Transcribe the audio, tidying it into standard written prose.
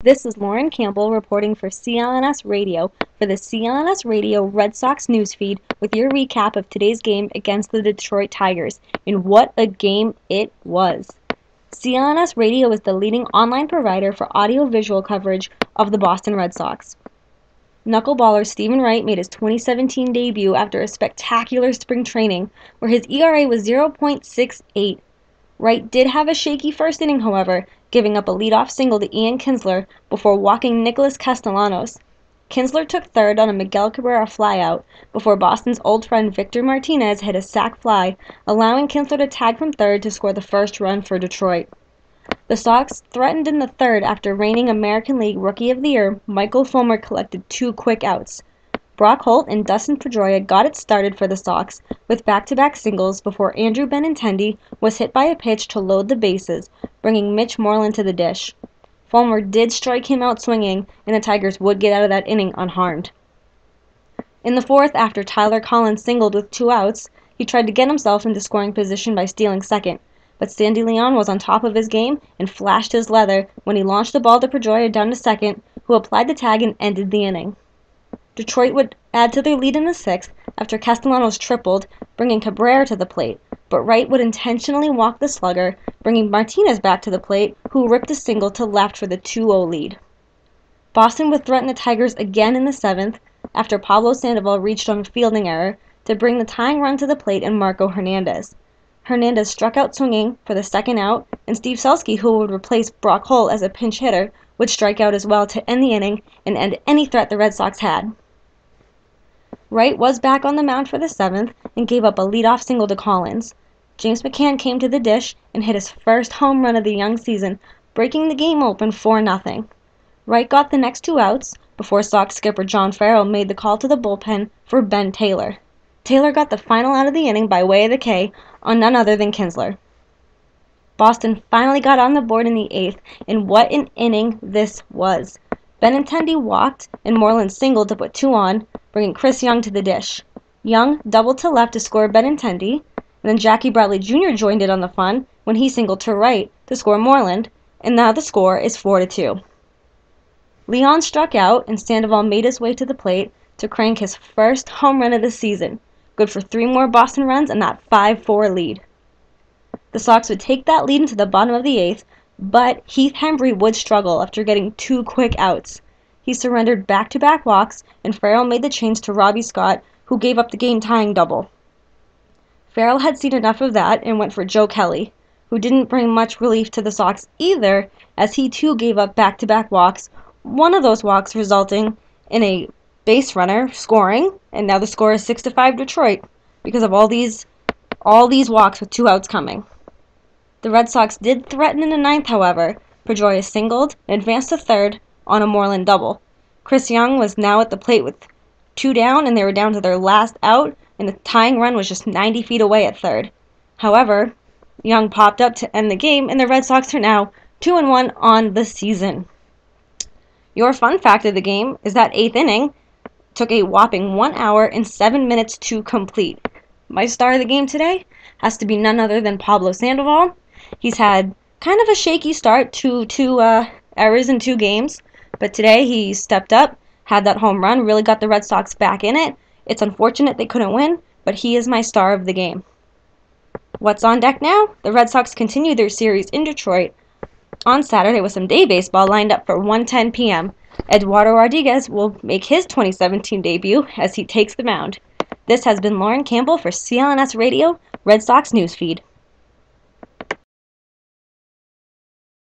This is Lauren Campbell reporting for CLNS Radio for the CLNS Radio Red Sox newsfeed with your recap of today's game against the Detroit Tigers. And what a game it was! CLNS Radio is the leading online provider for audio-visual coverage of the Boston Red Sox. Knuckleballer Stephen Wright made his 2017 debut after a spectacular spring training where his ERA was 0.68. Wright did have a shaky first inning, however, giving up a leadoff single to Ian Kinsler before walking Nicholas Castellanos. Kinsler took third on a Miguel Cabrera flyout before Boston's old friend Victor Martinez hit a sac fly, allowing Kinsler to tag from third to score the first run for Detroit. The Sox threatened in the third after reigning American League Rookie of the Year Michael Fulmer collected two quick outs. Brock Holt and Dustin Pedroia got it started for the Sox with back-to-back singles before Andrew Benintendi was hit by a pitch to load the bases, bringing Mitch Moreland to the dish. Fulmer did strike him out swinging, and the Tigers would get out of that inning unharmed. In the fourth, after Tyler Collins singled with two outs, he tried to get himself into scoring position by stealing second, but Sandy Leon was on top of his game and flashed his leather when he launched the ball to Pedroia down to second, who applied the tag and ended the inning. Detroit would add to their lead in the sixth after Castellanos tripled, bringing Cabrera to the plate, but Wright would intentionally walk the slugger, bringing Martinez back to the plate, who ripped a single to left for the 2-0 lead. Boston would threaten the Tigers again in the seventh after Pablo Sandoval reached on a fielding error to bring the tying run to the plate and Marco Hernandez. Hernandez struck out swinging for the second out, and Steve Selski, who would replace Brock Holt as a pinch hitter, would strike out as well to end the inning and end any threat the Red Sox had. Wright was back on the mound for the seventh and gave up a leadoff single to Collins. James McCann came to the dish and hit his first home run of the young season, breaking the game open 4-0. Wright got the next two outs before Sox skipper John Farrell made the call to the bullpen for Ben Taylor. Taylor got the final out of the inning by way of the K on none other than Kinsler. Boston finally got on the board in the eighth, and what an inning this was. Benintendi walked and Moreland singled to put two on, bringing Chris Young to the dish. Young doubled to left to score Benintendi, and then Jackie Bradley Jr. joined in on the fun when he singled to right to score Moreland, and now the score is 4-2. Leon struck out, and Sandoval made his way to the plate to crank his first home run of the season, good for 3 more Boston runs and that 5-4 lead. The Sox would take that lead into the bottom of the eighth, but Heath Hembree would struggle after getting 2 quick outs. He surrendered back-to-back walks, and Farrell made the change to Robbie Scott, who gave up the game-tying double. Farrell had seen enough of that and went for Joe Kelly, who didn't bring much relief to the Sox either, as he too gave up back-to-back walks, one of those walks resulting in a base runner scoring, and now the score is 6-5 Detroit because of all these walks with 2 outs coming. The Red Sox did threaten in the ninth, however. Pedroia singled and advanced to third on a Moreland double. Chris Young was now at the plate with 2 down, and they were down to their last out, and the tying run was just 90 feet away at third. However, Young popped up to end the game, and the Red Sox are now 2-1 on the season. Your fun fact of the game is that 8th inning took a whopping 1 hour and 7 minutes to complete. My star of the game today has to be none other than Pablo Sandoval. He's had kind of a shaky start to 2 errors in 2 games, but today he stepped up, had that home run, really got the Red Sox back in it. It's unfortunate they couldn't win, but he is my star of the game. What's on deck now? The Red Sox continue their series in Detroit on Saturday with some day baseball lined up for 1:10 p.m. Eduardo Rodriguez will make his 2017 debut as he takes the mound. This has been Lauren Campbell for CLNS Radio, Red Sox Newsfeed.